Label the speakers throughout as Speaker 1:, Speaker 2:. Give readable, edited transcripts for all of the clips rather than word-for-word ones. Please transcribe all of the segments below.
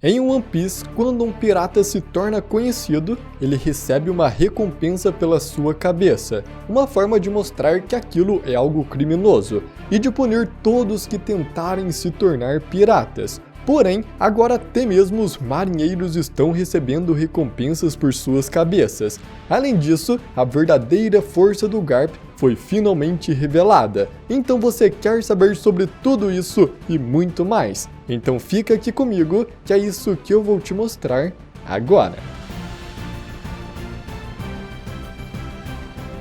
Speaker 1: Em One Piece, quando um pirata se torna conhecido, ele recebe uma recompensa pela sua cabeça, uma forma de mostrar que aquilo é algo criminoso, e de punir todos que tentarem se tornar piratas. Porém, agora até mesmo os marinheiros estão recebendo recompensas por suas cabeças. Além disso, a verdadeira força do Garp foi finalmente revelada. Então você quer saber sobre tudo isso e muito mais? Então fica aqui comigo, que é isso que eu vou te mostrar agora.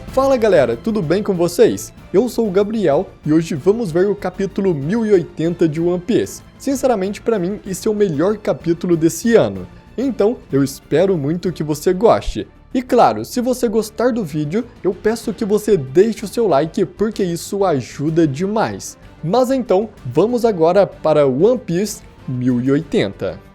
Speaker 1: Fala galera, tudo bem com vocês? Eu sou o Gabriel e hoje vamos ver o capítulo 1080 de One Piece. Sinceramente, para mim, esse é o melhor capítulo desse ano. Então, eu espero muito que você goste. E claro, se você gostar do vídeo, eu peço que você deixe o seu like porque isso ajuda demais. Mas então, vamos agora para One Piece 1080.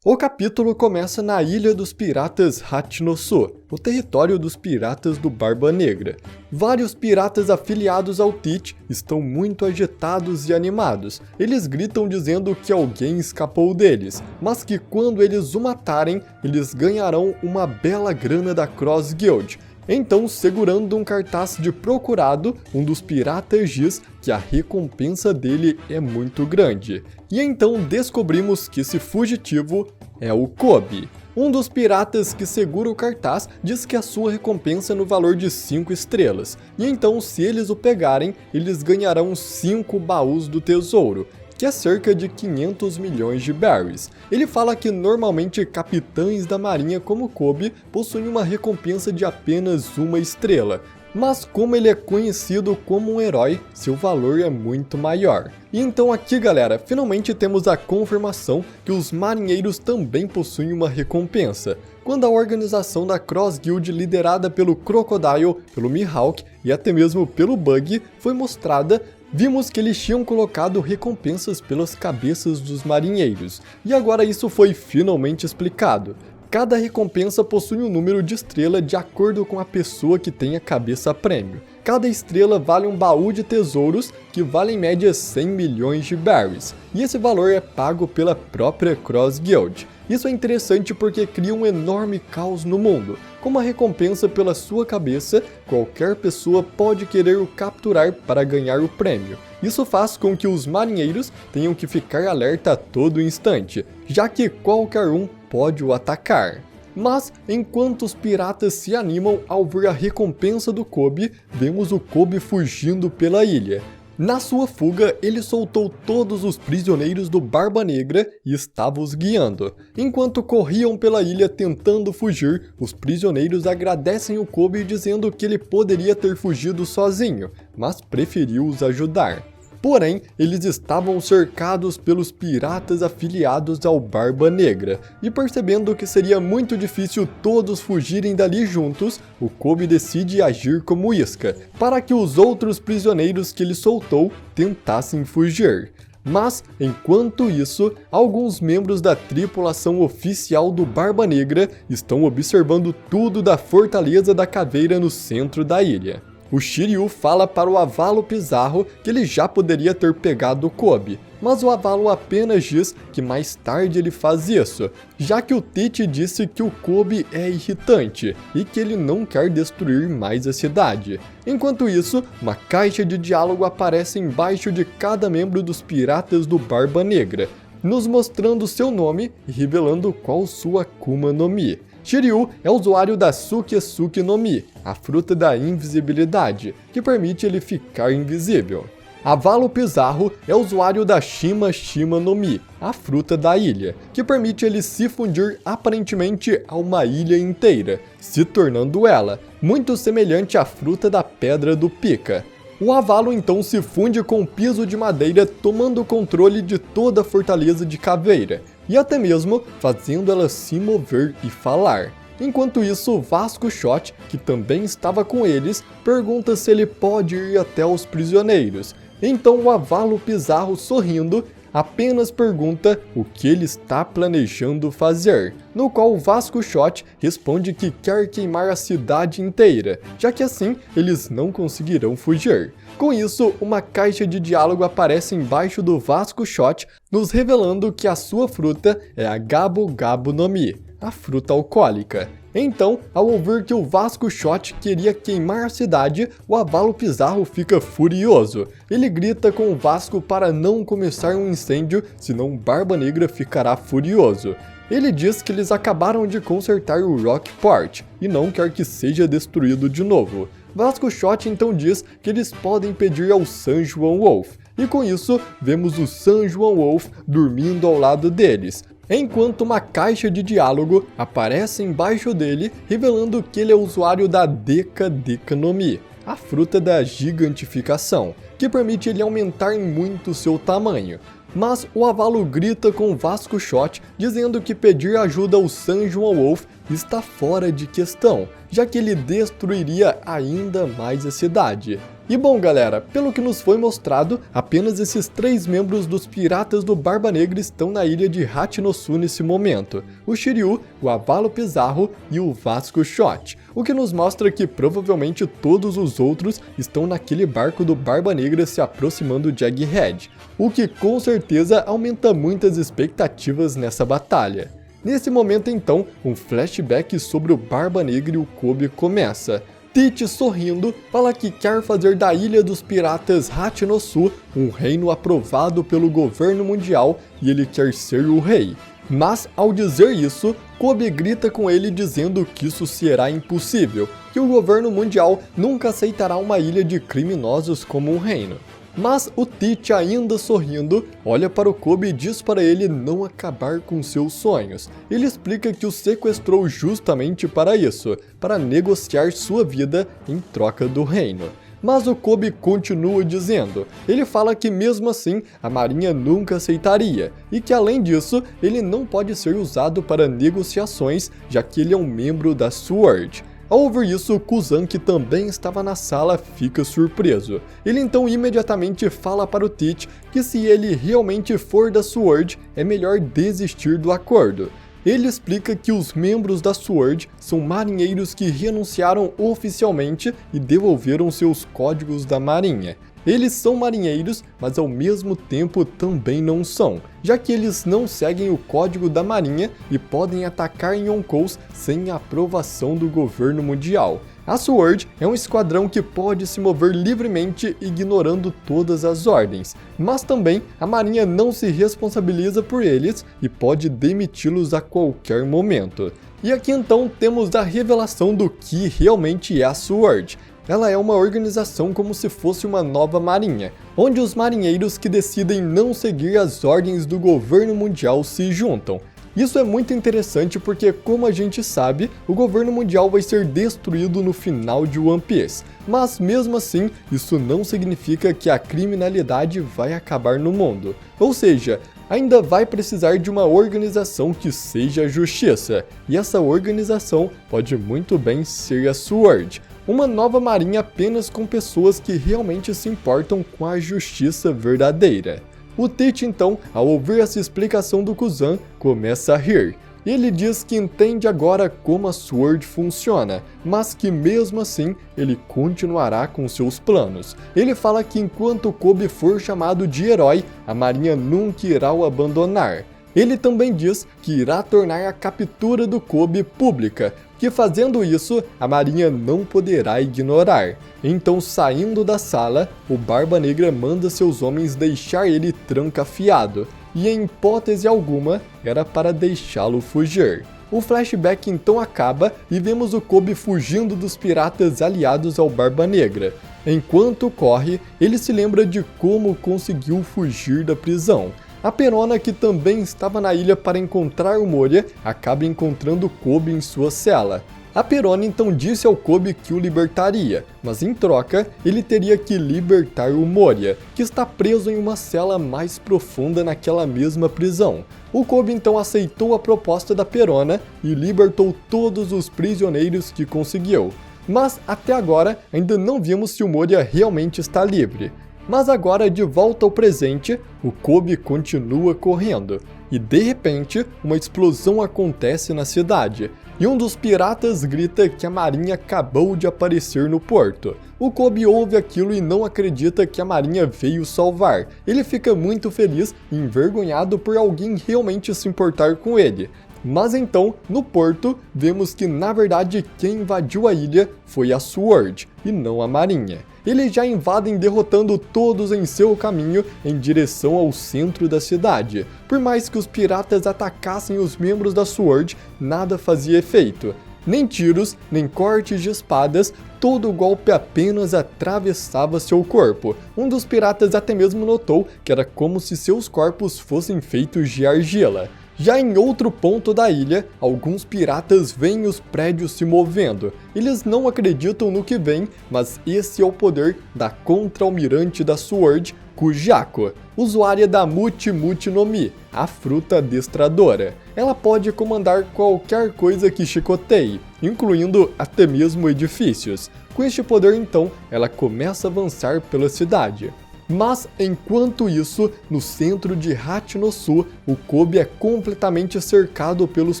Speaker 1: O capítulo começa na Ilha dos Piratas Hachinosu, o território dos piratas do Barba Negra. Vários piratas afiliados ao Teach estão muito agitados e animados. Eles gritam dizendo que alguém escapou deles, mas que quando eles o matarem, eles ganharão uma bela grana da Cross Guild. Então, segurando um cartaz de procurado, um dos piratas diz que a recompensa dele é muito grande. E então descobrimos que esse fugitivo é o Kobe. Um dos piratas que segura o cartaz diz que a sua recompensa é no valor de 5 estrelas. E então, se eles o pegarem, eles ganharão 5 baús do tesouro, que é cerca de 500 milhões de berries. Ele fala que normalmente capitães da marinha como Kobe possuem uma recompensa de apenas 1 estrela, mas como ele é conhecido como um herói, seu valor é muito maior. E então aqui galera, finalmente temos a confirmação que os marinheiros também possuem uma recompensa. Quando a organização da Cross Guild liderada pelo Crocodile, pelo Mihawk e até mesmo pelo Bug foi mostrada, vimos que eles tinham colocado recompensas pelas cabeças dos marinheiros, e agora isso foi finalmente explicado. Cada recompensa possui um número de estrela de acordo com a pessoa que tem a cabeça prêmio. Cada estrela vale um baú de tesouros que vale em média 100 milhões de berries, e esse valor é pago pela própria Cross Guild. Isso é interessante porque cria um enorme caos no mundo. Como a recompensa pela sua cabeça, qualquer pessoa pode querer o capturar para ganhar o prêmio. Isso faz com que os marinheiros tenham que ficar alerta a todo instante, já que qualquer um pode o atacar. Mas, enquanto os piratas se animam ao ver a recompensa do Kobe, vemos o Kobe fugindo pela ilha. Na sua fuga, ele soltou todos os prisioneiros do Barba Negra e estava os guiando. Enquanto corriam pela ilha tentando fugir, os prisioneiros agradecem o Kobe dizendo que ele poderia ter fugido sozinho, mas preferiu os ajudar. Porém, eles estavam cercados pelos piratas afiliados ao Barba Negra, e percebendo que seria muito difícil todos fugirem dali juntos, o Kobe decide agir como isca, para que os outros prisioneiros que ele soltou tentassem fugir. Mas, enquanto isso, alguns membros da tripulação oficial do Barba Negra estão observando tudo da Fortaleza da Caveira no centro da ilha. O Shiryu fala para o Avalo Pizarro que ele já poderia ter pegado o Kobe, mas o Avalo apenas diz que mais tarde ele faz isso, já que o Teach disse que o Kobe é irritante e que ele não quer destruir mais a cidade. Enquanto isso, uma caixa de diálogo aparece embaixo de cada membro dos piratas do Barba Negra, nos mostrando seu nome e revelando qual sua Akuma no Mi. Shiryu é usuário da Sukesuke no Mi, a fruta da invisibilidade, que permite ele ficar invisível. Avalo Pizarro é usuário da Shima Shima no Mi, a fruta da ilha, que permite ele se fundir aparentemente a uma ilha inteira, se tornando ela muito semelhante à fruta da Pedra do Pika. O Avalo então se funde com o piso de madeira, tomando o controle de toda a Fortaleza de Caveira, e até mesmo fazendo ela se mover e falar. Enquanto isso, Vasco Shot, que também estava com eles, pergunta se ele pode ir até os prisioneiros. Então o Avalo Pizarro, sorrindo, apenas pergunta o que ele está planejando fazer, no qual o Vasco Shot responde que quer queimar a cidade inteira, já que assim eles não conseguirão fugir. Com isso, uma caixa de diálogo aparece embaixo do Vasco Shot, nos revelando que a sua fruta é a Gabo Gabo no Mi, a fruta alcoólica. Então, ao ouvir que o Vasco Shot queria queimar a cidade, o Avalo Pizarro fica furioso. Ele grita com o Vasco para não começar um incêndio, senão Barba Negra ficará furioso. Ele diz que eles acabaram de consertar o Rockport e não quer que seja destruído de novo. Vasco Shot então diz que eles podem pedir ao San Juan Wolf, e com isso vemos o San Juan Wolf dormindo ao lado deles, enquanto uma caixa de diálogo aparece embaixo dele, revelando que ele é usuário da Deca Deca no Mi, a fruta da gigantificação, que permite ele aumentar muito seu tamanho. Mas o Avalo grita com o Vasco Shot, dizendo que pedir ajuda ao San Juan Wolf está fora de questão, já que ele destruiria ainda mais a cidade. E bom galera, pelo que nos foi mostrado, apenas esses 3 membros dos Piratas do Barba Negra estão na ilha de Hachinosu nesse momento: o Shiryu, o Avalo Pizarro e o Vasco Shot, o que nos mostra que provavelmente todos os outros estão naquele barco do Barba Negra se aproximando de Egghead, o que com certeza aumenta muitas expectativas nessa batalha. Nesse momento então, um flashback sobre o Barba Negra e o Kobe começa. Tite, sorrindo, fala que quer fazer da Ilha dos Piratas Hachinosu um reino aprovado pelo governo mundial e ele quer ser o rei. Mas, ao dizer isso, Kobe grita com ele dizendo que isso será impossível, que o governo mundial nunca aceitará uma ilha de criminosos como um reino. Mas o Tite, ainda sorrindo, olha para o Kobe e diz para ele não acabar com seus sonhos. Ele explica que o sequestrou justamente para isso, para negociar sua vida em troca do reino. Mas o Kobe continua dizendo, ele fala que mesmo assim a marinha nunca aceitaria, e que além disso ele não pode ser usado para negociações, já que ele é um membro da SWORD. Ao ouvir isso, Kuzan, que também estava na sala, fica surpreso. Ele então imediatamente fala para o Tite que se ele realmente for da SWORD, é melhor desistir do acordo. Ele explica que os membros da SWORD são marinheiros que renunciaram oficialmente e devolveram seus códigos da marinha. Eles são marinheiros, mas ao mesmo tempo também não são, já que eles não seguem o código da marinha e podem atacar em Yonkous sem a aprovação do governo mundial. A SWORD é um esquadrão que pode se mover livremente ignorando todas as ordens, mas também a marinha não se responsabiliza por eles e pode demiti-los a qualquer momento. E aqui então temos a revelação do que realmente é a SWORD. Ela é uma organização como se fosse uma nova marinha, onde os marinheiros que decidem não seguir as ordens do governo mundial se juntam. Isso é muito interessante porque, como a gente sabe, o governo mundial vai ser destruído no final de One Piece, mas mesmo assim, isso não significa que a criminalidade vai acabar no mundo. Ou seja, ainda vai precisar de uma organização que seja a justiça, e essa organização pode muito bem ser a SWORD. Uma nova marinha apenas com pessoas que realmente se importam com a justiça verdadeira. O Tite então, ao ouvir essa explicação do Kuzan, começa a rir. Ele diz que entende agora como a SWORD funciona, mas que mesmo assim ele continuará com seus planos. Ele fala que enquanto Kobe for chamado de herói, a marinha nunca irá o abandonar. Ele também diz que irá tornar a captura do Kobe pública, que fazendo isso, a marinha não poderá ignorar. Então, saindo da sala, o Barba Negra manda seus homens deixar ele trancafiado, e em hipótese alguma, era para deixá-lo fugir. O flashback então acaba e vemos o Kobe fugindo dos piratas aliados ao Barba Negra. Enquanto corre, ele se lembra de como conseguiu fugir da prisão. A Perona, que também estava na ilha para encontrar o Moria, acaba encontrando Kobe em sua cela. A Perona então disse ao Kobe que o libertaria, mas em troca, ele teria que libertar o Moria, que está preso em uma cela mais profunda naquela mesma prisão. O Kobe então aceitou a proposta da Perona e libertou todos os prisioneiros que conseguiu. Mas até agora ainda não vimos se o Moria realmente está livre. Mas agora, de volta ao presente, o Kobe continua correndo. E de repente, uma explosão acontece na cidade. E um dos piratas grita que a marinha acabou de aparecer no porto. O Kobe ouve aquilo e não acredita que a marinha veio salvar. Ele fica muito feliz e envergonhado por alguém realmente se importar com ele. Mas então, no porto, vemos que na verdade quem invadiu a ilha foi a SWORD e não a marinha. Eles já invadem derrotando todos em seu caminho em direção ao centro da cidade. Por mais que os piratas atacassem os membros da SWORD, nada fazia efeito. Nem tiros, nem cortes de espadas, todo o golpe apenas atravessava seu corpo. Um dos piratas até mesmo notou que era como se seus corpos fossem feitos de argila. Já em outro ponto da ilha, alguns piratas veem os prédios se movendo. Eles não acreditam no que vem, mas esse é o poder da contra-almirante da SWORD, Kujako, usuária da Muchi Muchi no Mi, a fruta adestradora. Ela pode comandar qualquer coisa que chicoteie, incluindo até mesmo edifícios. Com este poder, então, ela começa a avançar pela cidade. Mas, enquanto isso, no centro de Hachinosu, o Kobe é completamente cercado pelos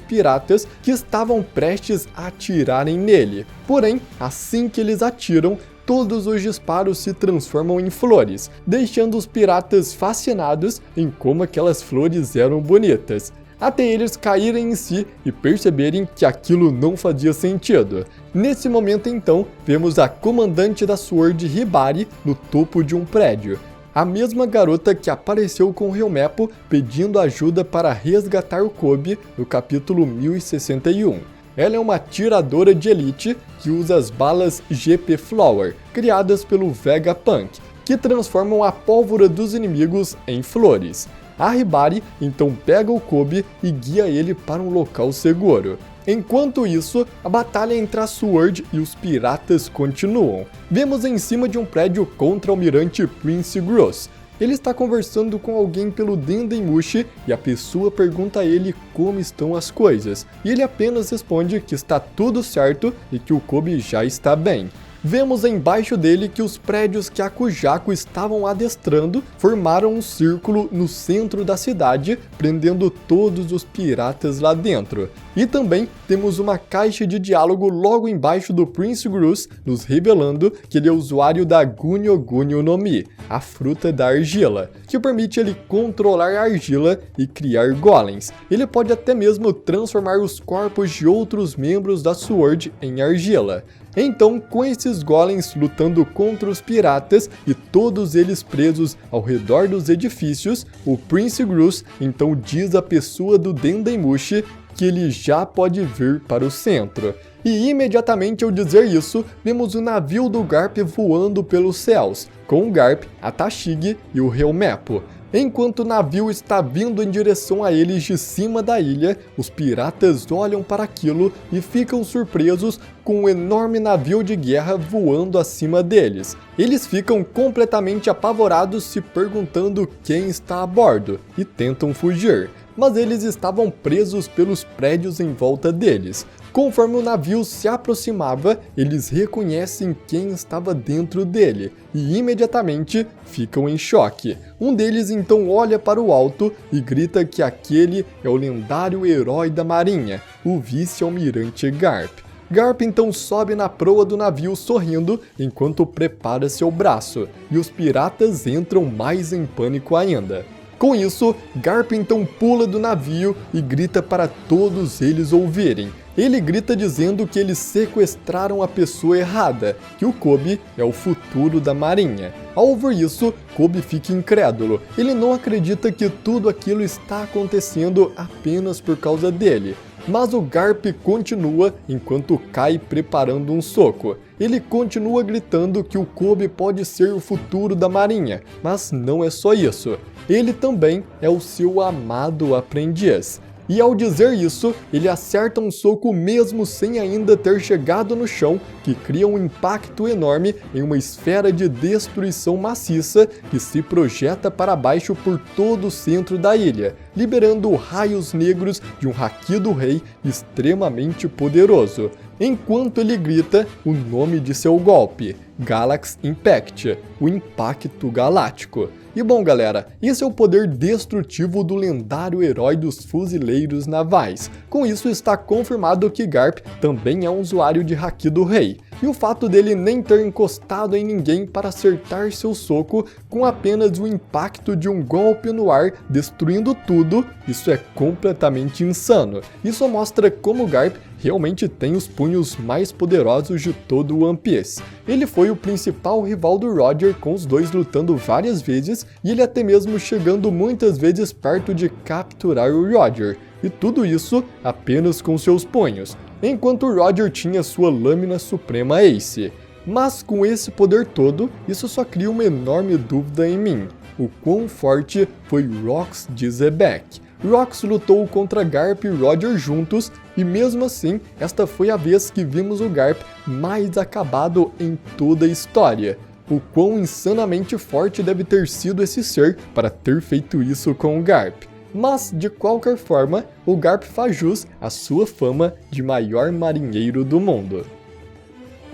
Speaker 1: piratas que estavam prestes a atirarem nele. Porém, assim que eles atiram, todos os disparos se transformam em flores, deixando os piratas fascinados em como aquelas flores eram bonitas, até eles caírem em si e perceberem que aquilo não fazia sentido. Nesse momento então, vemos a comandante da SWORD, Hibari, no topo de um prédio. A mesma garota que apareceu com Ryumepo pedindo ajuda para resgatar o Kobe no capítulo 1061. Ela é uma atiradora de elite que usa as balas GP Flower, criadas pelo Vegapunk, que transformam a pólvora dos inimigos em flores. A Hibari então pega o Kobe e guia ele para um local seguro. Enquanto isso, a batalha entre a SWORD e os piratas continuam. Vemos em cima de um prédio contra-almirante Prince Gross. Ele está conversando com alguém pelo Dendemushi e a pessoa pergunta a ele como estão as coisas. E ele apenas responde que está tudo certo e que o Kobe já está bem. Vemos embaixo dele que os prédios que a Kujako estavam adestrando formaram um círculo no centro da cidade, prendendo todos os piratas lá dentro. E também temos uma caixa de diálogo logo embaixo do Prince Gross, nos revelando que ele é usuário da Gunyo Gunyo no Mi, a fruta da argila, que permite ele controlar a argila e criar golems. Ele pode até mesmo transformar os corpos de outros membros da SWORD em argila. Então, com esses golems lutando contra os piratas e todos eles presos ao redor dos edifícios, o Prince Gross então diz à pessoa do Dendemushi que ele já pode vir para o centro. E imediatamente ao dizer isso, vemos o navio do Garp voando pelos céus, com o Garp, a Tashigi e o Ryumepo. Enquanto o navio está vindo em direção a eles de cima da ilha, os piratas olham para aquilo e ficam surpresos com um enorme navio de guerra voando acima deles. Eles ficam completamente apavorados, se perguntando quem está a bordo, e tentam fugir. Mas eles estavam presos pelos prédios em volta deles. Conforme o navio se aproximava, eles reconhecem quem estava dentro dele e imediatamente ficam em choque. Um deles então olha para o alto e grita que aquele é o lendário herói da marinha, o vice-almirante Garp. Garp então sobe na proa do navio sorrindo enquanto prepara seu braço, e os piratas entram mais em pânico ainda. Com isso, Garp então pula do navio e grita para todos eles ouvirem. Ele grita dizendo que eles sequestraram a pessoa errada, que o Kobe é o futuro da marinha. Ao ouvir isso, Kobe fica incrédulo. Ele não acredita que tudo aquilo está acontecendo apenas por causa dele. Mas o Garp continua enquanto cai preparando um soco. Ele continua gritando que o Kobe pode ser o futuro da marinha, mas não é só isso. Ele também é o seu amado aprendiz. E ao dizer isso, ele acerta um soco mesmo sem ainda ter chegado no chão, que cria um impacto enorme em uma esfera de destruição maciça que se projeta para baixo por todo o centro da ilha, liberando raios negros de um Haki do Rei extremamente poderoso. enquanto ele grita o nome de seu golpe, Galax Impact, o Impacto Galáctico. E bom galera, esse é o poder destrutivo do lendário herói dos fuzileiros navais. Com isso está confirmado que Garp também é um usuário de Haki do Rei. E o fato dele nem ter encostado em ninguém para acertar seu soco com apenas o impacto de um golpe no ar destruindo tudo, isso é completamente insano. Isso mostra como Garp realmente tem os punhos mais poderosos de todo o One Piece. Ele foi o principal rival do Roger, com os dois lutando várias vezes e ele até mesmo chegando muitas vezes perto de capturar o Roger. E tudo isso apenas com seus punhos, enquanto o Roger tinha sua lâmina suprema Ace. Mas com esse poder todo, isso só cria uma enorme dúvida em mim. O quão forte foi Rox de Zebek? Rox lutou contra Garp e Roger juntos, e mesmo assim, esta foi a vez que vimos o Garp mais acabado em toda a história. O quão insanamente forte deve ter sido esse ser para ter feito isso com o Garp. Mas, de qualquer forma, o Garp faz jus à sua fama de maior marinheiro do mundo.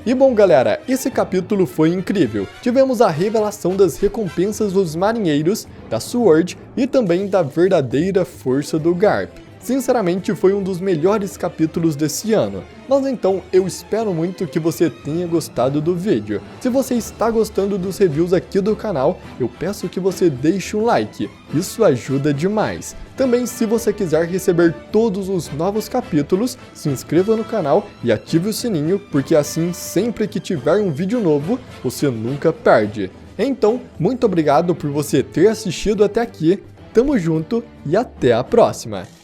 Speaker 1: E bom galera, esse capítulo foi incrível. Tivemos a revelação das recompensas dos marinheiros, da Sword e também da verdadeira força do Garp. Sinceramente foi um dos melhores capítulos desse ano, mas então eu espero muito que você tenha gostado do vídeo. Se você está gostando dos reviews aqui do canal, eu peço que você deixe um like, isso ajuda demais. Também se você quiser receber todos os novos capítulos, se inscreva no canal e ative o sininho, porque assim sempre que tiver um vídeo novo, você nunca perde. Então, muito obrigado por você ter assistido até aqui, tamo junto e até a próxima!